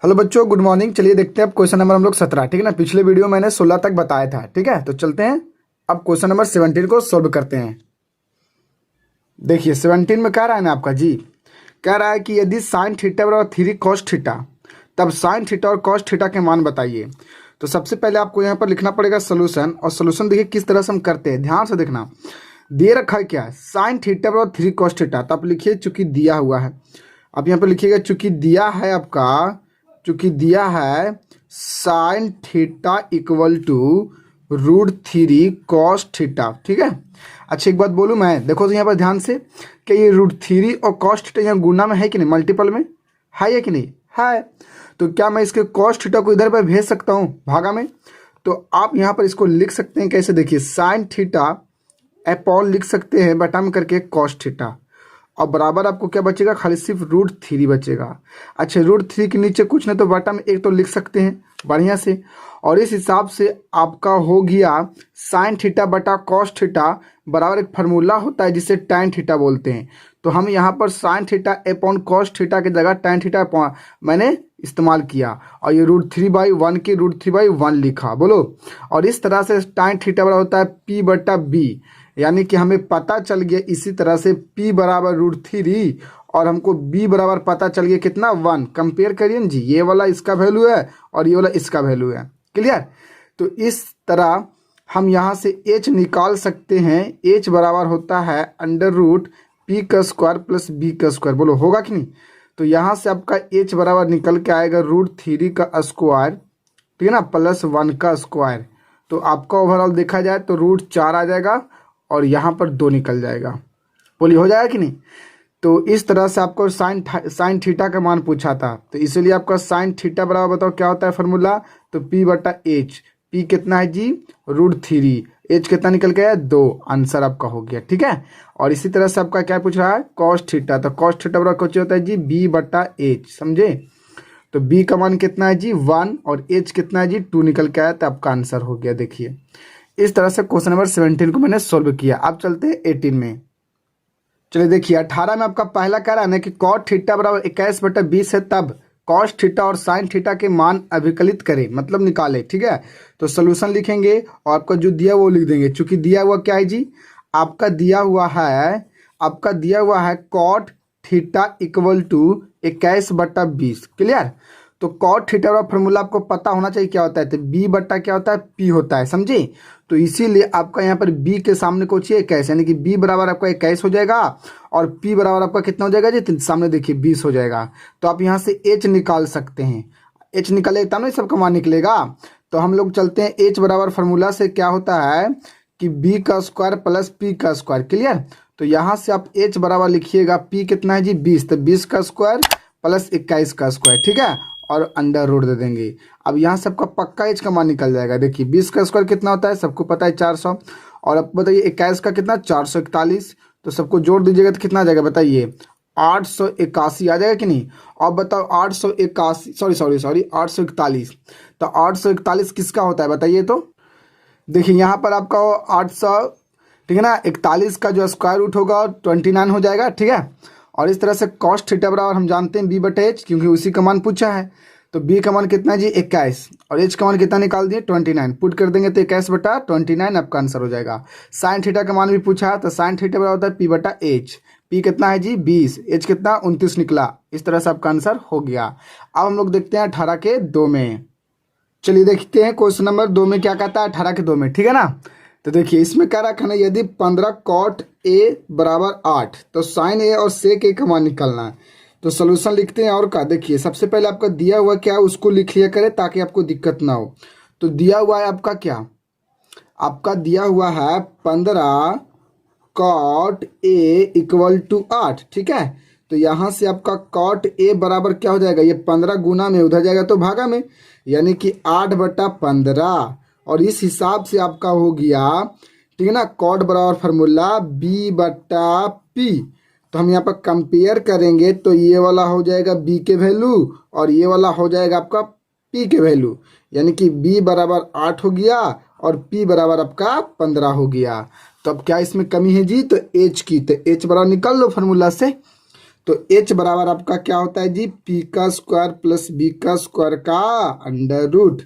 Hello बच्चों, good morning. चलिए देखते हैं अब क्वेश्चन नंबर हम लोग 17। ठीक है ना। पिछले वीडियो मैंने 16 तक बताया था। ठीक है, तो चलते हैं अब क्वेश्चन नंबर 17 को सॉल्व करते हैं। देखिए 17 में कह रहा है ना आपका जी, कह रहा है कि यदि साइन थीटा बराबर 3 कॉस थीटा, तब साइन थीटा और कॉस थीटा के मान बताइए। तो सबसे पहले आपको यहाँ पर लिखना पड़ेगा सोल्यूशन। और सोल्यूशन देखिए किस तरह से हम करते हैं, ध्यान से देखना। दे रखा है क्या, साइन थीटा बराबर 3 कॉस थीटा। तो आप लिखिए चूंकि दिया हुआ है, आप यहाँ पर लिखिएगा चूंकि दिया है आपका, चूंकि दिया है sine theta equal to √3 cos theta. ठीक है। अच्छा एक बात बोलूँ मैं, देखो तो यहाँ पर ध्यान से कि ये √3 और कॉस थीटा यहाँ गुना में है कि नहीं, मल्टीपल में है या कि नहीं है। तो क्या मैं इसके कॉस थीटा को इधर पर भेज सकता हूँ भागा में। तो आप यहाँ पर इसको लिख सकते हैं कैसे, देखिए साइन थीटा अपॉन लिख सकते हैं बटा में करके कॉस थीटा, और बराबर आपको क्या बचेगा, खाली सिर्फ √3 बचेगा। अच्छा √3 के नीचे कुछ नहीं तो बटा में एक तो लिख सकते हैं बढ़िया से। और इस हिसाब से आपका हो गया साइन थीटा बटा कॉस थीटा बराबर एक फार्मूला होता है जिसे टैन थीटा बोलते हैं। तो हम यहाँ पर sine theta upon cos theta की जगह टैन थीटा मैंने इस्तेमाल किया, और ये √3/1 की √3/1 लिखा, बोलो। और इस तरह से टैन थीटा बराबर होता है P/B, यानी कि हमें पता चल गया इसी तरह से P बराबर √3 और हमको B बराबर पता चल गया कितना 1। कंपेयर करिए ना जी, ये वाला इसका वैल्यू है और ये वाला इसका वैल्यू है। क्लियर। तो इस तरह हम यहाँ से H निकाल सकते हैं। H बराबर होता है √P का स्क्वायर प्लस B का स्क्वायर, बोलो होगा कि नहीं। तो यहाँ से आपका H बराबर निकल के आएगा √3 का स्क्वायर, ठीक है ना, प्लस 1 का स्क्वायर। तो आपका ओवरऑल देखा जाए तो √4 आ जाएगा और यहाँ पर 2 निकल जाएगा। बोलिए हो जाएगा कि नहीं। तो इस तरह से आपको साइन थीटा का मान पूछा था, तो इसलिए आपका साइन थीटा बराबर बताओ क्या होता है फार्मूला। तो P/H, P कितना है जी √3, H कितना निकल गया 2, आंसर आपका हो गया। ठीक है। और इसी तरह से आपका क्या पूछ रहा है, कॉस थीटा। तो कॉस थीटा बराबर कुछ होता है जी B/H, समझे। तो B का मान कितना है जी 1 और H कितना है जी 2 निकल के आया, तो आपका आंसर हो गया। देखिए इस तरह से क्वेश्चन नंबर 17 को मैंने सोल्व किया। अब चलते हैं 18 में। चलिए देखिए 18 में आपका पहला कह रहा है ना कि कॉट थीटा बराबर 21/20 है, तब कॉस थीटा और साइन थीटा के मान अभिकलित करें, मतलब निकाले। ठीक है। तो सोल्यूशन लिखेंगे और आपका जो दिया वो लिख देंगे। चूंकि दिया हुआ क्या है जी, आपका दिया हुआ है cot theta equal to 21/20। Clear. तो कॉट थीटा का फॉर्मूला आपको पता होना चाहिए क्या होता है, तो B बट्टा क्या होता है P होता है, समझे। तो इसीलिए आपका यहाँ पर B के सामने को चाहिए 21, यानी कि B बराबर आपका 21 हो जाएगा और P बराबर आपका कितना हो जाएगा जी, सामने देखिए 20 हो जाएगा। तो आप यहाँ से H निकाल सकते हैं। H निकालेगा तब ना सबका मान निकलेगा। तो हम लोग चलते हैं H बराबर फार्मूला से क्या होता है कि B का स्क्वायर प्लस P का स्क्वायर। क्लियर। तो यहाँ से आप H बराबर लिखिएगा, P कितना है जी 20, तो 20 का स्क्वायर प्लस 21 का स्क्वायर। ठीक है। और अंडर रूट दे देंगे। अब यहाँ से आपका पक्का H का मान निकल जाएगा। देखिए 20 का स्क्वायर कितना होता है, सबको पता है 400, और अब बताइए 21 का कितना 441, तो सबको जोड़ दीजिएगा तो कितना आ जाएगा बताइए 881 आ जाएगा कि नहीं। अब बताओ 881, सॉरी 841, तो 841 किसका होता है बताइए। तो देखिए यहाँ पर आपका 800, ठीक है ना, 41 का जो स्क्वायर रूट होगा 29 हो जाएगा। ठीक है। और इस तरह से कॉस थीटा बराबर हम जानते हैं B/H, क्योंकि उसी का मान पूछा है। तो B का मान कितना है जी 21 और H का मान कितना निकाल दिए 29, पुट कर देंगे तो 21/29 आपका आंसर हो जाएगा। साइन थीटा का मान भी पूछा है, तो साइन थीटा बराबर होता है P/H। P कितना है जी 20, H कितना 29 निकला। इस तरह से आपका आंसर हो गया। अब हम लोग देखते हैं 18 के 2 में। चलिए देखते हैं क्वेश्चन नंबर 2 में क्या कहता है, 18 के 2 में। ठीक है ना। तो देखिए इसमें क्या रखा है, यदि 15 कॉट A बराबर 8, तो साइन A और सेक A का मान निकालना है। तो सोल्यूशन लिखते हैं। और क्या, देखिए सबसे पहले आपका दिया हुआ क्या है उसको लिख लिया करें ताकि आपको दिक्कत ना हो। तो दिया हुआ है आपका क्या, आपका दिया हुआ है 15 कॉट A इक्वल टू 8। ठीक है। तो यहाँ से आपका कॉट A बराबर क्या हो जाएगा, ये 15 गुना में उधर जाएगा तो भागा में, यानी कि 8/15। और इस हिसाब से आपका हो गया, ठीक है ना, कॉट बराबर फार्मूला B/P। तो हम यहाँ पर कंपेयर करेंगे तो ये वाला हो जाएगा B के वैल्यू और ये वाला हो जाएगा आपका P के वैल्यू, यानी कि B बराबर 8 हो गया और P बराबर आपका 15 हो गया। तो अब क्या इसमें कमी है जी, तो H की, तो H बराबर निकाल लो फार्मूला से। तो h बराबर आपका क्या होता है जी, p का स्क्वायर प्लस b का स्क्वायर का अंडर रूट।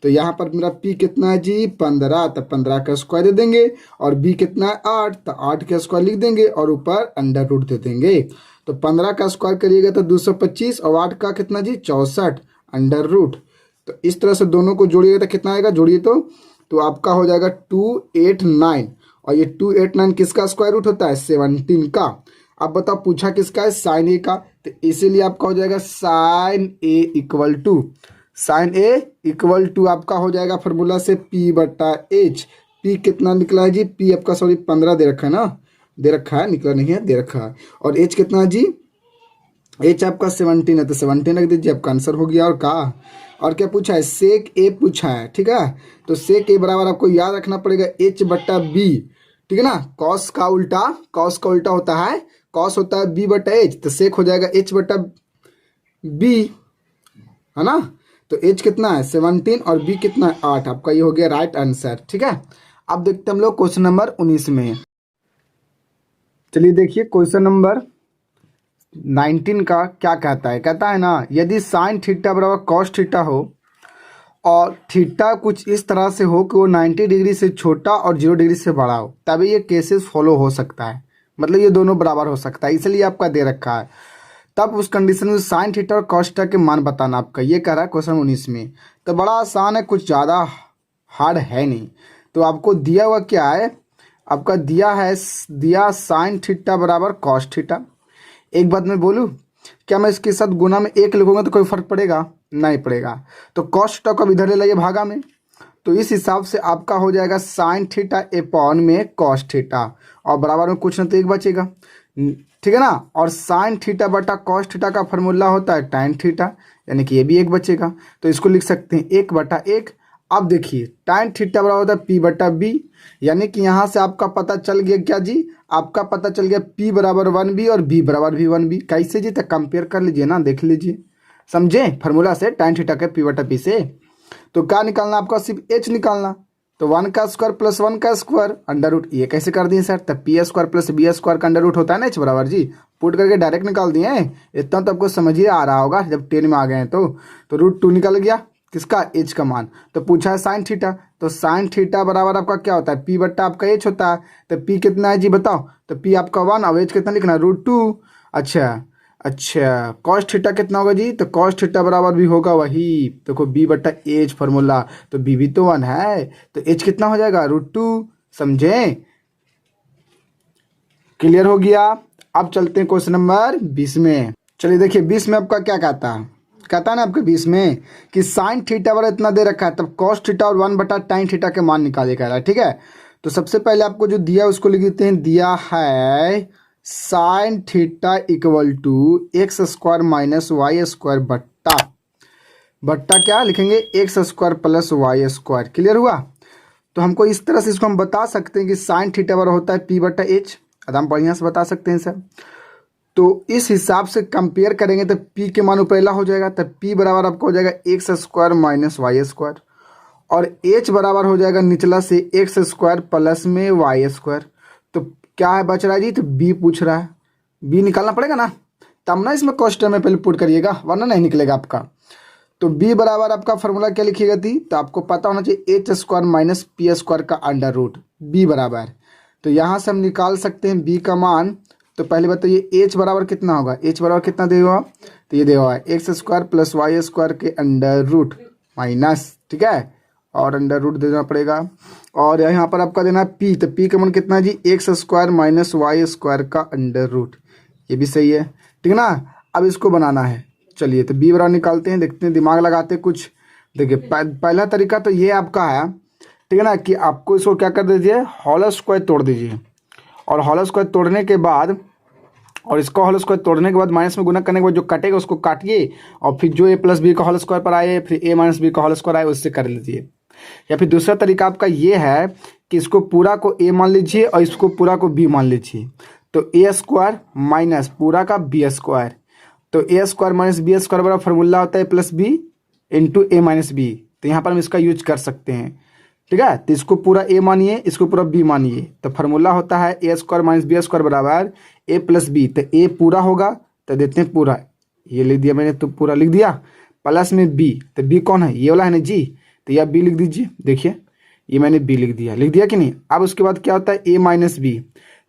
तो यहाँ पर मेरा p कितना है जी 15, तो 15 का स्क्वायर दे देंगे, और b कितना है 8, तो 8 का स्क्वायर लिख देंगे और ऊपर अंडर रूट दे देंगे। तो 15 का स्क्वायर करिएगा तो 225, और 8 का कितना जी 64 अंडर रूट। तो इस तरह से दोनों को जोड़िएगा तो कितना आएगा, जोड़िए तो आपका हो जाएगा 289, और ये 289 किसका स्क्वायर रूट होता है 17 का। अब बताओ पूछा किसका है, साइन ए का, तो इसीलिए आपका हो जाएगा साइन ए इक्वल टू आपका हो जाएगा फॉर्मूला से p बटा एच। p कितना निकला है जी, p आपका सॉरी 15 दे रखा है ना, दे रखा है, निकला नहीं है, दे रखा है। और h कितना है जी, h आपका 17 है, तो 17 रख दीजिए, आपका आंसर हो गया। और कहा और क्या पूछा है, सेक ए पूछा है, ठीक है। तो सेक ए बराबर आपको याद रखना पड़ेगा h बटा बी, ठीक है ना। कॉस का उल्टा होता है, कॉस होता है b बटा एच, तो सेक हो जाएगा h बटा बी, है ना। तो h कितना है 17 और b कितना है 8, आपका ये हो गया राइट आंसर, ठीक है। अब देखते हैं हम लोग क्वेश्चन नंबर 19 में। चलिए देखिए क्वेश्चन नंबर 19 का क्या कहता है, कहता है ना यदि साइन थीटा बराबर कॉस थीटा हो और थीटा कुछ इस तरह से हो कि वो 90 डिग्री से छोटा और 0 डिग्री से बड़ा हो, तभी ये केसेस फॉलो हो सकता है। मतलब ये दोनों बराबर हो सकता है, इसलिए आपका दे रखा है। तब उस कंडीशन में साइन थीटा और कॉस थीटा के मान बताना, आपका ये कह रहा है क्वेश्चन 19 में। तो बड़ा आसान है, कुछ ज़्यादा हार्ड है नहीं। तो आपको दिया हुआ क्या है, आपका दिया साइन थीटा बराबर कॉस थीटा। एक बात मैं बोलूँ, क्या मैं इसके साथ गुना में 1 लिखूंगा तो कोई फर्क पड़ेगा, नहीं पड़ेगा। तो कॉस थीटा को अब इधर ले लाइए भागा में, तो इस हिसाब से आपका हो जाएगा साइन थीटा अपॉन में कॉस थीटा, और बराबर में कुछ ना तो 1 बचेगा, ठीक है ना। और साइन थीटा बटा कॉस थीटा का फॉर्मूला होता है टैन थीटा, यानी कि ये भी 1 बचेगा। तो इसको लिख सकते हैं 1 बटा 1। अब देखिए टैन थीटा बराबर होता है p बटा b, यानी कि यहाँ से आपका पता चल गया क्या जी, आपका पता चल गया p बराबर 1b और b बराबर भी 1b। कैसे जी, तो कंपेयर कर लीजिए ना, देख लीजिए, समझे फार्मूला से टैन थीटा के p बटा b से। तो क्या निकालना आपका, सिर्फ h निकालना। तो 1 का स्क्वायर प्लस 1 का स्क्वायर अंडर रूट, ये कैसे कर दिए सर, तब P square plus B square का अंडर रूट होता है ना h बराबर जी, पुट करके डायरेक्ट निकाल दिए। इतना तो आपको समझ ही आ रहा होगा जब 10 में आ गए हैं। तो रूट 2 निकल गया किसका, h का मान। तो पूछा है साइन थीटा, तो साइन थीटा बराबर आपका क्या होता है, p बट्टा आपका h होता है। तो p कितना है जी बताओ, तो p आपका 1, अब h कितना लिखना है √2। अच्छा कॉस थीटा कितना होगा जी, तो कॉस थीटा बराबर भी होगा वही, देखो b बट्टा h फॉर्मूला, तो b भी तो 1 है, तो h कितना हो जाएगा √2, समझे, क्लियर हो गया। अब चलते हैं क्वेश्चन नंबर 20 में। चलिए देखिए 20 में आपका क्या कहता है ना आपके 20 में कि साइन थीटा बराबर इतना दे रखा है, तब कॉस थीटा और 1 बटा टाइन थीटा के मान निकाले कह रहा है, ठीक है। तो सबसे पहले आपको जो दिया उसको लिख देते हैं, दिया है sine theta equal to X square minus Y square बट्टा क्या लिखेंगे, X square plus Y square. Clear हुआ। तो हमको इस तरह से इसको हम बता सकते हैं कि साइन थीटा बराबर होता है p बटा एच, हम बढ़िया से बता सकते हैं सर। तो इस हिसाब से कंपेयर करेंगे तो p के मान पहला हो जाएगा, तब p बराबर आपको हो जाएगा X square minus Y square, और h बराबर हो जाएगा निचला से एक्स स्क्वायर प्लस में वाई स्क्वायर। तो क्या है बच रहा है जी, तो b पूछ रहा है, b निकालना पड़ेगा ना, तब ना इसमें कॉस्ट में पहले पुट करिएगा, वरना नहीं निकलेगा आपका। तो b बराबर आपका फॉर्मूला क्या लिखिएगा थी, तो आपको पता होना चाहिए H square minus P square का अंडर रूट, b बराबर। तो यहाँ से हम निकाल सकते हैं b का मान। तो पहले बताइए h बराबर कितना होगा, h बराबर कितना देगा, तो ये देगा X square plus Y square के अंडर रूट माइनस, ठीक है, और अंडर रूट देना पड़ेगा। और यहाँ पर आपका देना है p, तो p का मान कितना है जी, X square minus Y square का अंडर रूट, ये भी सही है, ठीक है ना। अब इसको बनाना है, चलिए तो b बराबर निकालते हैं, देखते हैं, दिमाग लगाते हैं कुछ। देखिए पहला तरीका तो ये आपका है, ठीक है ना, कि आपको इसको क्या कर दीजिए, होल स्क्वायर तोड़ दीजिए, और होल स्क्वायर तोड़ने के बाद, और इसको होल स्क्वायर तोड़ने के बाद माइनस में गुना करने के बाद जो कटेगा उसको काटिए, और फिर जो a प्लस बी का होल स्क्वायर पर आए, फिर a माइनस बी का होल स्क्वायर आए, उससे कर लीजिए। या फिर दूसरा तरीका आपका ये है कि इसको पूरा को a मान लीजिए और इसको पूरा को b मान लीजिए। तो a स्क्वायर माइनस पूरा का b स्क्वायर, तो a square minus B square बराबर फॉर्मूला होता है plus b into a minus B. तो यहाँ पर हम इसका यूज कर सकते हैं, ठीक है। तो इसको पूरा a मानिए, इसको पूरा b मानिए, तो फार्मूला होता है a square minus B square बराबर a प्लस बी। तो a पूरा होगा तो देते हैं पूरा, ये लिख दिया मैंने, तो पूरा लिख दिया, प्लस में बी, तो बी कौन है, ये वाला है ना जी, तो यह बी लिख दीजिए। देखिए ये मैंने बी लिख दिया कि नहीं। अब उसके बाद क्या होता है ए माइनस बी,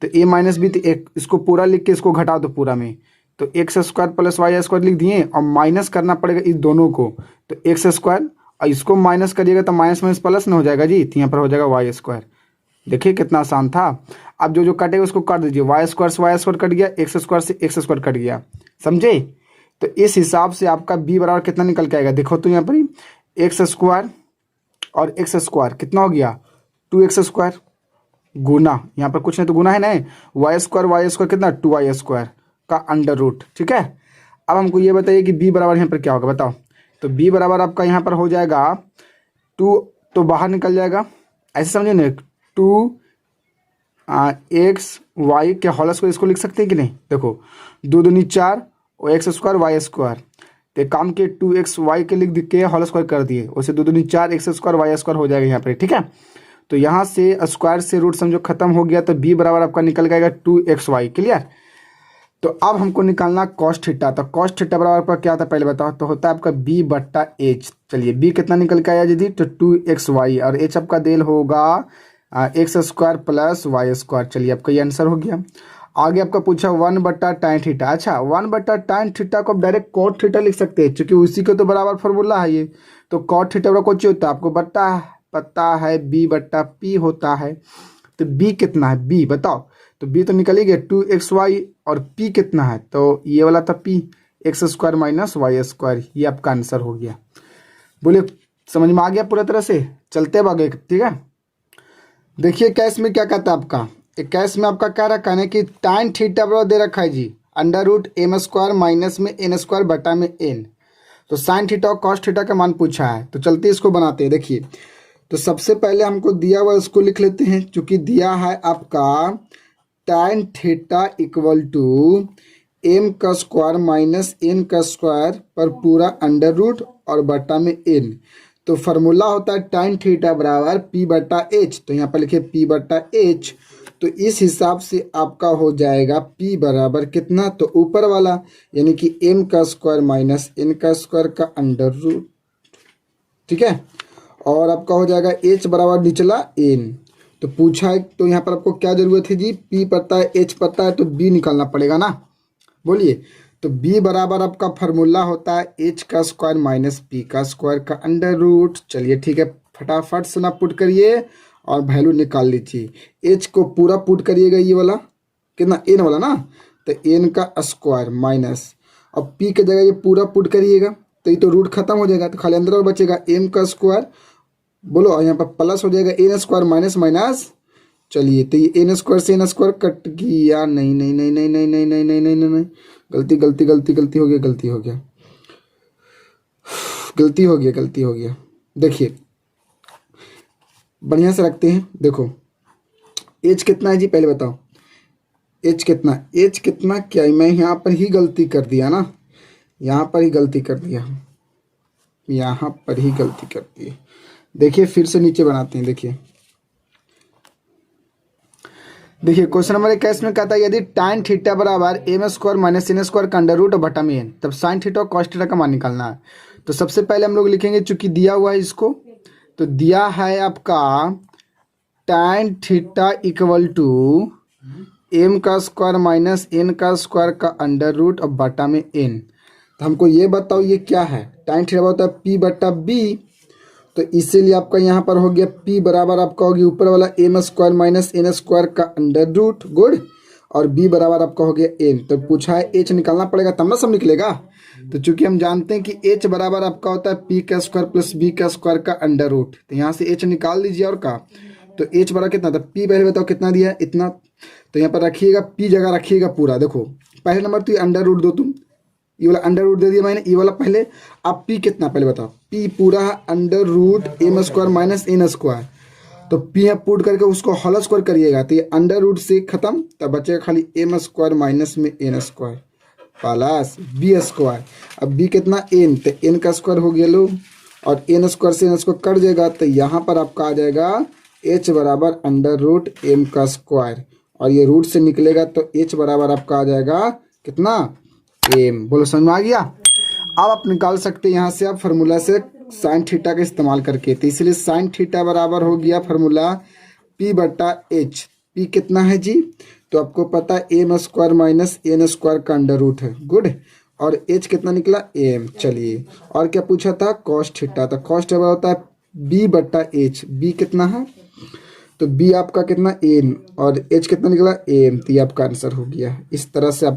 तो ए माइनस बी, तो एक इसको पूरा लिख के इसको घटा दो पूरा में, तो X square plus Y square लिख दिए, और माइनस करना पड़ेगा इस दोनों को, तो एक्स स्क्वायर, और इसको माइनस करिएगा तो माइनस माइनस प्लस न हो जाएगा जी, तो यहाँ पर हो जाएगा वाई स्क्वायर। देखिए कितना आसान था। अब जो जो कटेगा उसको काट दीजिए, वाई स्क्वायर से वाई स्क्वायर कट गया, एक्स स्क्वायर से एक्स स्क्वायर कट गया, समझे। तो इस हिसाब से आपका बी बराबर कितना निकल के आएगा, देखो तो यहाँ पर ही एक्स स्क्वायर और एक्स स्क्वायर कितना हो गया, 2x स्क्वायर, गुना, यहाँ पर कुछ नहीं तो गुना है ना, वाई स्क्वायर कितना 2y स्क्वायर का अंडर रूट, ठीक है। अब हमको ये बताइए कि b बराबर यहाँ पर क्या होगा, बताओ। तो b बराबर आपका यहाँ पर हो जाएगा 2, तो बाहर निकल जाएगा, ऐसे समझे ना, 2x y के होल स्क्वायर, इसको लिख सकते हैं कि नहीं। देखो 2 दूनी 4 और एक्स स्क्वायर वाई स्क्वायर, तो काम के 2x y के लिख के होल स्क्वायर कर दिए, उसे 2 दूनी 4 एक्स स्क्वायर वाई स्क्वायर हो जाएगा यहाँ पर, ठीक है। तो यहाँ से स्क्वायर से रूट समझो खत्म हो गया, तो b बराबर आपका निकल जाएगा 2xy, क्लियर। तो अब हमको निकालना कॉस थीटा, तो कॉस थीटा बराबर आपका क्या था पहले बताओ, तो होता है आपका b बट्टा h। चलिए b कितना निकल के आया जी, तो 2xy, और h आपका देल होगा X square plus Y square. चलिए आपका ये आंसर हो गया। आगे आपका पूछा 1 बट्टा tan थीटा, अच्छा 1 बट्टा tan थीटा को आप डायरेक्ट कॉट थीटा लिख सकते हैं, क्योंकि उसी के तो बराबर फॉर्मूला है ये। तो कॉट थीटा बराबर कुछ होता है आपको बट्टा पता है, b बट्टा p होता है। तो b कितना है, b बताओ, तो b तो निकल ही गया 2xy, और p कितना है, तो ये वाला था p, X square minus Y square, ये आपका आंसर हो गया। बोले समझ में आ गया पूरा तरह से, चलते अब आगे, ठीक है। देखिए कैश में क्या कहता है आपका, एक कैश में आपका क्या रखा है कि tan थीटा बराबर दे रखा है जी under root m square minus में n स्क्वायर बटा में n। तो साइन थीटा और कॉस थीटा का मान पूछा है, तो चलते इसको बनाते हैं। देखिए तो सबसे पहले हमको दिया हुआ उसको लिख लेते हैं, चूंकि दिया है आपका tan theta equal to m का स्क्वायर माइनस n का स्क्वायर पर पूरा अंडर रूट और बटा में n। तो फार्मूला होता है tan थीटा बराबर p बटा h, तो यहाँ पर लिखे p बटा h। तो इस हिसाब से आपका हो जाएगा p बराबर कितना, तो ऊपर वाला यानी कि m का स्क्वायर माइनस n का स्क्वायर का अंडर रूट, ठीक है। और आपका हो जाएगा h बराबर निचला n। तो पूछा है तो यहाँ पर आपको क्या जरूरत है जी, p पता है h पता है, तो b निकालना पड़ेगा ना, बोलिए। तो b बराबर आपका फार्मूला होता है h का स्क्वायर माइनस p का स्क्वायर का अंडर रूट। चलिए ठीक है, फटाफट से ना पुट करिए और वैल्यू निकाल लीजिए। h को पूरा पुट करिएगा, ये वाला कितना n वाला ना, तो n का स्क्वायर माइनस, अब p की जगह ये पूरा पुट करिएगा, तो ये तो रूट खत्म हो जाएगा, तो खाली अंदर और बचेगा m का स्क्वायर, बोलो, और यहाँ पर प्लस हो जाएगा n स्क्वायर माइनस माइनस। चलिए तो ये n स्क्वायर से n स्क्वायर कट गया, नहीं नहीं नहीं नहीं नहीं नहीं नहीं नहीं नहीं नहीं नहीं, गलती गलती गलती गलती हो गया, गलती हो गया, गलती हो गया, गलती हो गया। देखिए बढ़िया से रखते हैं, देखो h कितना है जी पहले बताओ, h कितना, h कितना, क्या मैं यहाँ पर ही गलती कर दिया ना, यहाँ पर ही गलती कर दिया, यहाँ पर ही गलती कर दी। देखिए फिर से नीचे बनाते हैं। देखिए क्वेश्चन नंबर 21 में कहता है यदि tan थीटा बराबर m square minus n square का अंडर रूट बटा में n, तब साइन थीटा और कॉस थीटा का मान निकालना है। तो सबसे पहले हम लोग लिखेंगे, चूंकि दिया हुआ है इसको, तो दिया है आपका tan theta equal to m का स्क्वायर माइनस n का स्क्वायर का अंडर रूट और बटा में n। तो हमको ये बताओ ये क्या है, tan थीटा होता है p बटा b, तो इसीलिए आपका यहाँ पर हो गया p बराबर आपका हो गया ऊपर वाला m square minus n square का अंडर रूट, गुड, और b बराबर आपका हो गया n। तो पूछा है h निकालना पड़ेगा तब ना सब निकलेगा। तो चूंकि हम जानते हैं कि h बराबर आपका होता है p का स्क्वायर प्लस b का स्क्वायर का अंडर रूट, तो यहाँ से h निकाल दीजिए, और का तो h बराबर कितना था, p पहले बताओ कितना दिया है, इतना, तो यहाँ पर रखिएगा p जगह रखिएगा पूरा। देखो पहले नंबर तो ये अंडर रूट दो तुम, ये वाला अंडर रूट दे दिया मैंने, ये वाला पहले। अब p कितना पहले बताओ, p पूरा under root m square minus n square, तो p यहाँ पुट करके उसको होल स्क्वायर करिएगा, तो ये अंडर रूट से खत्म, तब बचेगा खाली m स्क्वायर माइनस में n square plus b square. अब b कितना n, तो n का स्क्वायर हो गया लो, और n स्क्वायर से n स्क्वायर कट जाएगा, तो यहाँ पर आपका आ जाएगा h बराबर अंडर रूट m का स्क्वायर, और ये रूट से निकलेगा तो h बराबर आपका आ जाएगा कितना एम। बोलो समझ में आ गया। अब आप निकाल सकते हैं यहाँ से आप फार्मूला से साइन थीटा का इस्तेमाल करके। तो इसलिए साइन थीटा बराबर हो गया फार्मूला पी बटा एच। पी कितना है जी, तो आपको पता है M square minus N square का अंडर रूट है। गुड। और एच कितना निकला, एम। चलिए, और क्या पूछा था, कॉस थीटा। तो कॉस थीटा होता है बी बटा एच। बी कितना है, तो बी आपका कितना, एम, और एच कितना निकला, एम। तो ये आपका आंसर हो गया। इस तरह से आप